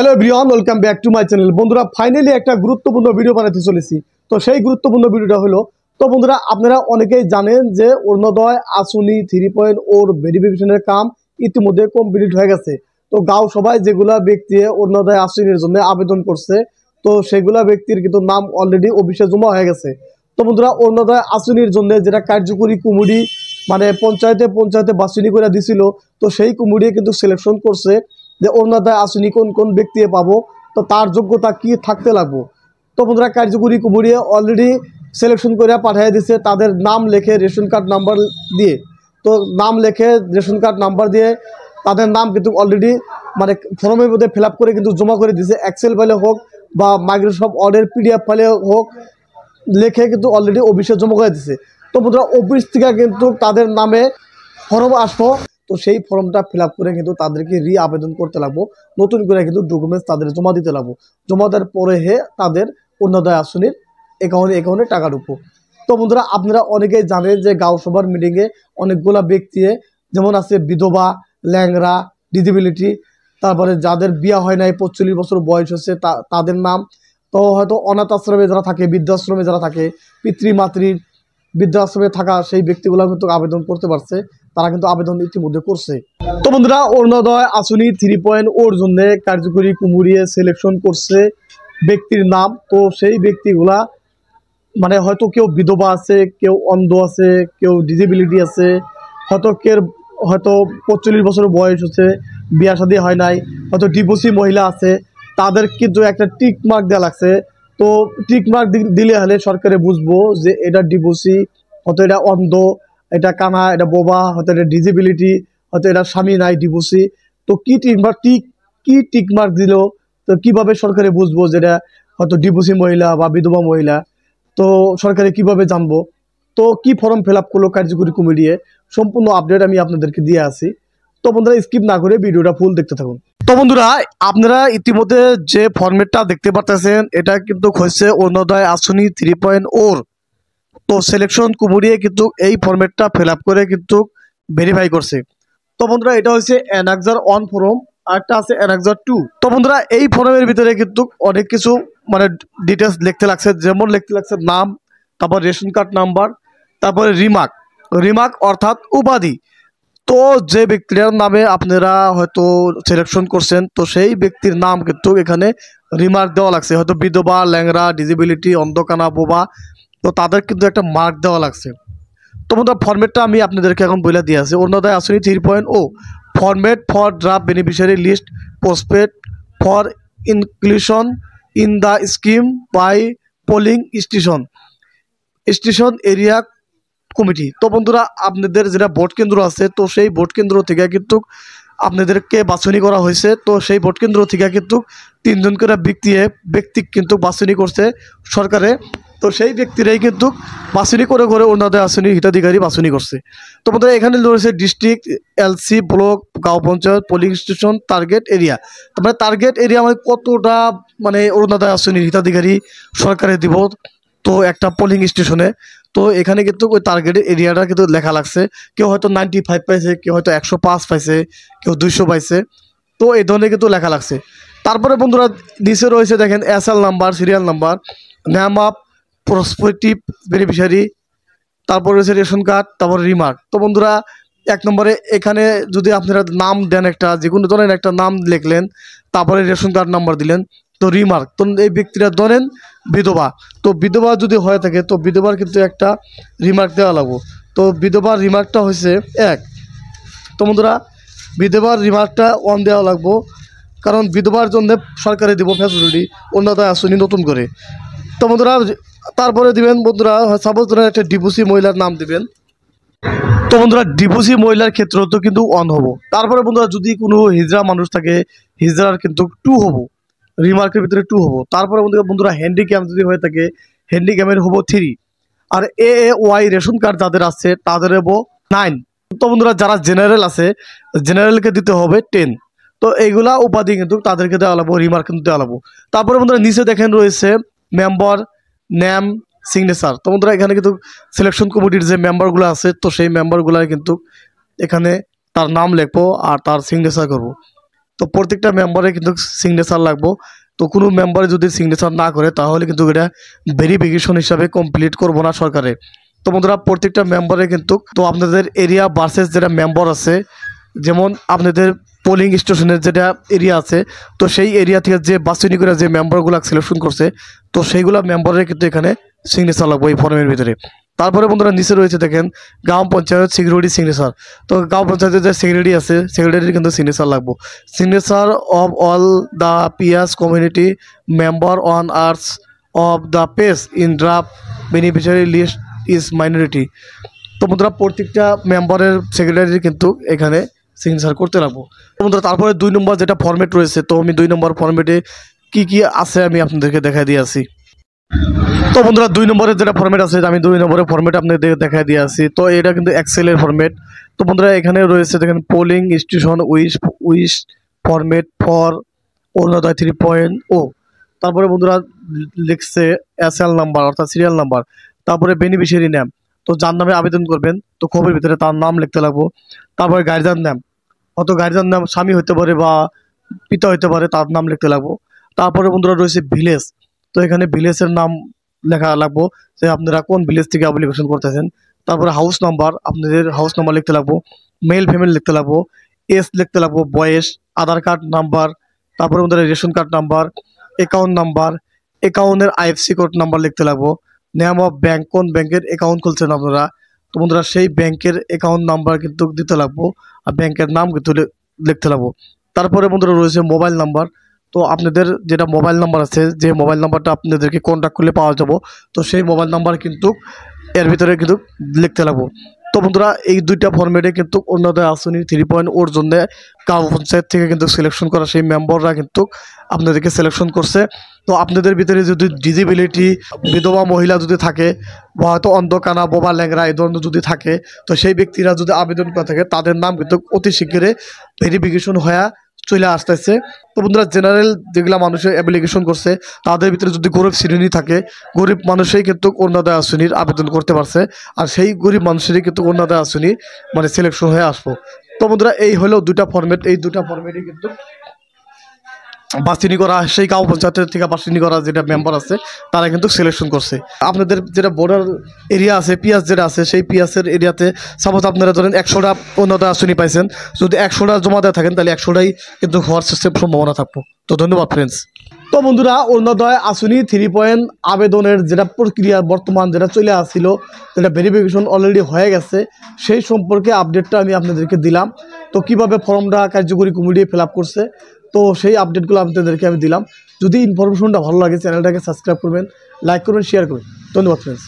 Hello everyone, welcome back to my channel. বন্ধুরা, finally একটা গুরুত্বপূর্ণ ভিডিও বানাতে চলেছি। তো সেই গুরুত্বপূর্ণ ভিডিওটা হলো, তো বন্ধুরা আপনারা অনেকেই জানেন যে অরুণোদয় আসনি 3.0 ভেরিফিকেশনের কাম ইতিমধ্যে কমপ্লিট হয়ে গেছে। তো গাঁও সবাই যেগুলা ব্যক্তি অরুণোদয় আসনির জন্য আবেদন করছে, তো সেগুলা ব্যক্তির কিন্তু নাম অলরেডি অফিসে জমা হয়ে গেছে। তো বন্ধুরা, অরুণোদয় আসনির জন্য যেটা কার্যকরী কুমুরি মানে পঞ্চায়েতে বাছনি করে দিছিল, তো সেই কুমুরি কিন্তু সিলেকশন করছে যে অরুণোদয় আসনি কোন কোন ব্যক্তি পাবো, তো তার যোগ্যতা কি থাকতে লাগবো। তো বন্ধুরা, কার্যকরী কুমুরিয়ে অলরেডি সিলেকশন করে পাঠিয়ে দিছে তাদের নাম লেখে রেশন কার্ড নাম্বার দিয়ে। তো নাম লেখে রেশন কার্ড নাম্বার দিয়ে তাদের নাম কিন্তু অলরেডি মানে ফর্মের মধ্যে ফিল আপ করে কিন্তু জমা করে দিছে। এক্সেল ফাইলে হোক বা মাইক্রোসফট ওয়ার্ডের PDF ফাইলে হোক, লেখে কিন্তু অলরেডি অফিসে জমা করে দিছে। তো বন্ধুরা, অফিস থেকে কিন্তু তাদের নামে ফর্ম আসবো, তো সেই ফর্মটা ফিল আপ করে কিন্তু তাদেরকে আবেদন করতে লাগবো। নতুন করে কিন্তু ডকুমেন্টস তাদের জমা দিতে লাগবো। জমা দেওয়ার পরে তাদের অরুণোদয় আসনির অ্যাকাউন্টে টাকা ঢুকবো। তো বন্ধুরা, আপনারা অনেকেই জানেন যে গাঁও সভার মিটিংয়ে অনেকগুলা ব্যক্তি যেমন আছে বিধবা, ল্যাংরা, ডিসেবিলিটি, তারপরে যাদের বিয়া হয় নাই 45 বছর বয়স হচ্ছে তাদের নাম, তো হয়তো অনাথ আশ্রমে যারা থাকে, বৃদ্ধাশ্রমে যারা থাকে, পিতৃমাতৃর বৃদ্ধাশ্রমে থাকা সেই ব্যক্তিগুলো কিন্তু আবেদন করতে পারছে। তারা কিন্তু আবেদন ইতিমধ্যে করছে। তো বন্ধুরা, অরুণোদয় আসনি 3.0 জন্য কার্যকরী কুমুরিয়ে সিলেকশন করছে ব্যক্তির নাম। তো সেই ব্যক্তিগুলা মানে হয়তো কেউ বিধবা আছে, কেউ অন্ধ আছে, কেউ ডিসেবিলিটি আছে, হয়তো 45 বছর বয়স হচ্ছে, বিয়া শাদী হয় নাই, হয়তো ডিভোর্সি মহিলা আছে, তাদের কিন্তু একটা টিক মার্ক দেওয়া লাগছে। তো টিক মার্ক দিলে হলে সরকারে বুঝবো যে এটা ডিভোর্সি, হয়তো এটা অন্ধ, এটা কানা, এটা বোবা, হয়তো এটা ডিসেবিলিটি, হয়তো এটা স্বামী নাই, ডিভোর্সি। তো কি টিক মার্ক দিল, তো কিভাবে সরকারে বুঝবো যেটা হয়তো ডিভোর্সি মহিলা বা বিধবা মহিলা, তো সরকারে কিভাবে জানবো। তো কি ফর্ম ফিল আপ করলো কার্যকরী কমিটিয়ে, সম্পূর্ণ আপডেট আমি আপনাদেরকে দিয়ে আসি। তো বন্ধুরা, স্কিপ না করে ভিডিওটা ফুল দেখতে থাকুন। তো বন্ধুরা, আপনারা ইতিমধ্যে যে ফরম্যাটটা দেখতে পাচ্ছেন, এটা কিন্তু হচ্ছে অরুণোদয় আসনি 3.0। তো সিলেকশন কুমুরিয়ে কিন্তু এই ফরম্যাটটা ফিল আপ করে কিন্তু ভেরিফাই করছে। তো বন্ধুরা, এটা হচ্ছে অ্যানাক্সার 1 ফর্ম, আরেকটা আছে অ্যানাক্সার 2। তো বন্ধুরা, এই ফর্মের ভিতরে কিন্তু অনেক কিছু মানে ডিটেলস লিখতে লাগছে, যেমন লিখতে লাগছে নাম, তারপর রেশন কার্ড নাম্বার, তারপরে রিমার্ক অর্থাৎ উপাধি। তো যে ব্যক্তির নামে আপনারা হয়তো সিলেকশন করছেন, তো সেই ব্যক্তির নাম কিন্তু এখানে রিমার্ক দেওয়া লাগছে। হয়তো বিধবা, ল্যাংরা, ডিসেবিলিটি, অন্ধকানা, বোবা, তো তাদের কিন্তু একটা মার্ক দেওয়া লাগছে। তো বন্ধুরা, ফরম্যাটটা আমি আপনাদেরকে এখন বলে দিয়ে আছি। অরুণোদয় আসনি 3.0 format for draft beneficiary list postpaid for inclusion in the scheme by polling station area committee. তো বন্ধুরা, আপনাদের যেটা ভোট কেন্দ্র আছে, তো সেই ভোট কেন্দ্র থেকে কিন্তু আপনাদেরকে বাছনি করা হয়েছে। তো সেই ভোট কেন্দ্র থেকে কিন্তু 3 জন করে ব্যক্তি কিন্তু বাছনি করছে সরকারে। তো সেই ব্যক্তিরাই কিন্তু বাছনি করে অরুণোদয় আসনি হিতাধিকারী বাছনি করছে। তো বন্ধুরা, এখানে রয়েছে ডিস্ট্রিক্ট, LC, ব্লক, গাঁও panchayat, polling station, target area. তারপরে টার্গেট এরিয়া মানে কতটা মানে অরুণোদয় আসনির হিতাধিকারী সরকারে দিব, তো একটা পোলিং স্টেশনে। তো এখানে কিন্তু ওই টার্গেটের এরিয়াটা কিন্তু লেখা লাগছে। কেউ হয়তো 95 পাইছে, কেউ হয়তো 105 পাইছে, কেউ 200 পাইছে। তো এই ধরনের কিন্তু লেখা লাগছে। তারপরে বন্ধুরা, নিচে রয়েছে দেখেন SL number, serial number, name of prospective beneficiary, তারপর রয়েছে রেশন কার্ড, তারপর রিমার্ক। তো বন্ধুরা, 1 নম্বরে এখানে যদি আপনারা নাম দেন, একটা যে কোনো ধরনের একটা নাম লিখলেন, তারপরে রেশন কার্ড নাম্বার দিলেন, তো রিমার্ক। তো এই ব্যক্তিরা ধরেন বিধবা, তো বিধবা যদি হয়ে থাকে, তো বিধবার কিন্তু একটা রিমার্ক দেওয়া লাগবে। তো বিধবার রিমার্কটা হয়েছে 1। তো বন্ধুরা, বিধবার রিমার্কটা 1 দেওয়া লাগবো, কারণ বিধবার জন্য সরকারে দিব ফ্যাসিলিটি অরুণোদয় আসনি নতুন করে। তো বন্ধুরা, তারপরে দিবেন বন্ধুরা, সাপোজ ধরেন একটা ডিভোর্সি মহিলার নাম দিবেন। তো বন্ধুরা, ডিভোর্সি মহিলার ক্ষেত্রে তো কিন্তু 1 হবো। তারপরে বন্ধুরা, যদি কোনো হিজড়া মানুষ থাকে, হিজড়ার কিন্তু 2 হবো, রিমার্কের ভিতরে 2 হবো। তারপরে বন্ধুরা, হ্যান্ডিক্যাপ যদি হয়ে থাকে, হ্যান্ডিক্যাপের হবো 3। আর AAY রেশন কার্ড যাদের আছে তাদের হবো 9। তো বন্ধুরা, যারা জেনারেল আছে, জেনারেলকে দিতে হবে 10। তো এইগুলা উপাধি কিন্তু তাদেরকে দেওয়া লাগবো, রিমার্ক কিন্তু দেওয়া লাগবো। তারপরে বন্ধুরা, নিচে দেখেন রয়েছে মেম্বার, নেম, সিগনেচার। তো বন্ধুরা, এখানে কিন্তু সিলেকশন কমিটির যে মেম্বারগুলো আছে, তো সেই মেম্বারগুলো কিন্তু এখানে তার নাম লিখবো আর তার সিগনেচার করবো। তো প্রত্যেকটা মেম্বারে কিন্তু সিগনেচার লাগবো। তো কোনো মেম্বারে যদি সিগনেচার না করে তাহলে কিন্তু এটা ভেরিফিকেশন হিসাবে কমপ্লিট করবো না সরকারে। তো বন্ধুরা প্রত্যেকটা মেম্বারে কিন্তু তো আপনাদের এরিয়া ভার্সেস যেটা মেম্বার আছে, যেমন আপনাদের পোলিং স্টেশনের যেটা এরিয়া আছে, তো সেই এরিয়া থেকে যে বাছনি করে যে মেম্বারগুলো সিলেকশন করছে, তো সেইগুলো মেম্বারের কিন্তু এখানে সিগনেচার লাগবে এই ফর্মের ভিতরে। তারপরে বন্ধুরা নিচে রয়েছে দেখেন গ্রাম পঞ্চায়েত সিকিউরিটি সিগনেচার। তো গ্রাম পঞ্চায়েতের যে সেক্রেটারি আছে, সেক্রেটারির কিন্তু সিগনেচার লাগবে। Signature of all the PS community member on arts of the page in draft beneficiary list is minority. তো বন্ধুরা প্রত্যেকটা মেম্বারের সেক্রেটারি কিন্তু এখানে সিগনেচার করতে লাগবো। তো বন্ধুরা তারপরে 2 নম্বর যেটা ফরম্যাট রয়েছে, তো আমি 2 নম্বর ফরম্যাটে কি কি আছে আমি আপনাদেরকে দেখাই দিয়ে আসি। তো বন্ধুরা 2 নম্বরের যেটা ফরম্যাট আছে, আমি 2 নম্বরের ফরম্যাট আপনাদের দেখাই দিয়ে আসি। তো এটা কিন্তু এক্সেলের ফরম্যাট। তো বন্ধুরা এখানে রয়েছে দেখেন polling station wise format for Arunodoy 3.0। তারপরে বন্ধুরা লিখছে এসএল নাম্বার অর্থাৎ সিরিয়াল নাম্বার। তারপরে বেনিফিশিয়ারি নেম, তো যার নামে আবেদন করবেন তো খবরের ভিতরে তার নাম লিখতে লাগবো। তারপরে গার্জিয়ান নাম, হয়তো গার্জিয়ান নাম স্বামী হতে পারে বা পিতা হতে পারে, তার নাম লিখতে লাগবো। তারপরে বন্ধুরা রয়েছে ভিলেজ, তো এখানে ভিলেজের নাম লেখা লাগবো যে আপনারা কোন ভিলেজ থেকে অ্যাপ্লিকেশন করতেছেন। তারপরে হাউস নাম্বার, আপনাদের হাউস নাম্বার লিখতে লাগবো। মেল ফিমেল লিখতে লাগবো, এজ লিখতে লাগবো, বয়স, আধার কার্ড নাম্বার, তারপরে বন্ধুরা ration card number, account number, অ্যাকাউন্টের আইএফসি কোড নাম্বার লিখতে লাগবো। নেম অফ ব্যাংক, কোন ব্যাংকের অ্যাকাউন্ট খুলছেন আপনারা, তো বন্ধুরা সেই ব্যাংকের অ্যাকাউন্ট নাম্বার কিন্তু দিতে লাগবো আর ব্যাংকের নাম কিন্তু লিখতে লাগবো। তারপরে বন্ধুরা রয়েছে মোবাইল নাম্বার, তো আপনাদের যেটা মোবাইল নাম্বার আছে, যে মোবাইল নাম্বারটা আপনাদেরকে কন্ট্যাক্ট করলে পাওয়া যাবো, তো সেই মোবাইল নাম্বার কিন্তু এর ভিতরে কিন্তু লিখতে লাগবো। তো বন্ধুরা এই 2টা ফরম্যাটে কিন্তু অরুণোদয় আসনি 3.0 জন্য গ্রাম পঞ্চায়েত থেকে কিন্তু সিলেকশন করা সেই মেম্বাররা কিন্তু আপনাদেরকে সিলেকশন করছে। তো আপনাদের ভিতরে যদি ডিসেবিলিটি, বিধবা মহিলা যদি থাকে বা হয়তো অন্ধকানা, বোবা, ল্যাংরা এই ধরনের যদি থাকে, তো সেই ব্যক্তিরা যদি আবেদন করে থাকে তাদের নাম কিন্তু অতি শীঘ্রই ভেরিফিকেশন হয়ে চলে আসতেছে। তো বন্ধুরা জেনারেল যেগুলা মানুষের অ্যাপ্লিকেশন করছে তাদের ভিতরে যদি গরিব শ্রেণী থাকে, গরিব মানুষই কিন্তু অরুণোদয় আসনির আবেদন করতে পারছে, আর সেই গরিব মানুষেরই কিন্তু অরুণোদয় আসনি মানে সিলেকশন হয়ে আসবো। তো বন্ধুরা এই হলো 2টা ফরম্যাট, এই 2টা ফরম্যাটই কিন্তু বাছনি করা, সেই গাঁও পঞ্চায়েতের থেকে বাছনি করা যেটা মেম্বার আছে তারা কিন্তু সিলেকশন করছে। আপনাদের যেটা বর্ডার এরিয়া আছে, পিয়াস যেটা আছে, সেই পিয়াসের এরিয়াতে সাপোজ আপনারা ধরেন 100টা অরুণোদয় আসনি পাইছেন, যদি 100টা জমা দেওয়া থাকেন তাহলে 100টাই কিন্তু হওয়ার সম্ভাবনা থাকবো। তো ধন্যবাদ ফ্রেন্ডস। তো বন্ধুরা অরুণোদয় আসনি 3 আবেদনের যেটা প্রক্রিয়া বর্তমান যেটা চলে আসছিল, যেটা ভেরিফিকেশন অলরেডি হয়ে গেছে, সেই সম্পর্কে আপডেটটা আমি আপনাদেরকে দিলাম। তো কিভাবে ফর্মটা কার্যকরী কমিটি ফিল আপ করছে, তো সেই আপডেটগুলো আপনাদেরকে আমি দিলাম। যদি ইনফরমেশনটা ভালো লাগে চ্যানেলটাকে সাবস্ক্রাইব করবেন, লাইক করবেন, শেয়ার করবেন। ধন্যবাদ ফ্রেন্ডস।